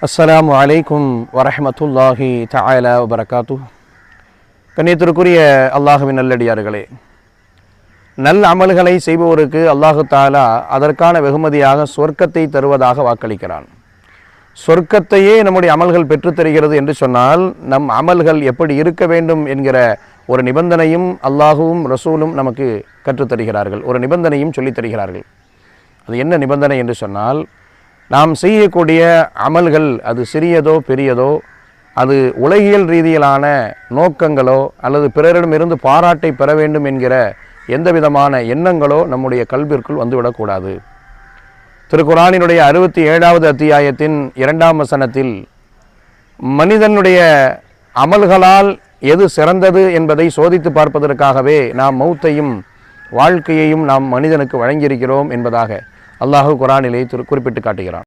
அஸ்ஸலாமு அலைக்கும் வரஹ்மத்துல்லாஹி தஆலா வபரகாத்துஹு. கண்ணியத்திற்குரிய அல்லாஹுவின் நல்லடியார்களே, நல்ல அமல்களை செய்பவருக்கு அல்லாஹு தஆலா அதற்கான வெகுமதியாக சொர்க்கத்தை தருவதாக வாக்களிக்கிறான். சொர்க்கத்தையே நம்முடைய அமல்கள் பெற்றுத்தருகிறது என்று சொன்னால், நம் அமல்கள் எப்படி இருக்க வேண்டும் என்கிற ஒரு நிபந்தனையும் அல்லாஹுவும் ரசூலும் நமக்கு கற்றுத்தருகிறார்கள், ஒரு நிபந்தனையும் சொல்லித் தருகிறார்கள். அது என்ன நிபந்தனை என்று சொன்னால், நாம் செய்யக்கூடிய அமல்கள் அது சிறியதோ பெரியதோ, அது உலகியல் ரீதியிலான நோக்கங்களோ அல்லது பிறரிடமிருந்து பாராட்டை பெற வேண்டும் என்கிற எந்த விதமான எண்ணங்களோ நம்முடைய கல்விற்குள் வந்துவிடக்கூடாது. திருக்குர்ஆனினுடைய 67வது அத்தியாயத்தின் 2ஆம் வசனத்தில் மனிதனுடைய அமல்களால் எது சிறந்தது என்பதை சோதித்து பார்ப்பதற்காகவே நாம் மௌத்தையும் வாழ்க்கையையும் நாம் மனிதனுக்கு வழங்கியிருக்கிறோம் என்பதாக அல்லாஹ் குர்ஆனிலே குறிப்பிட்டு காட்டுகிறான்.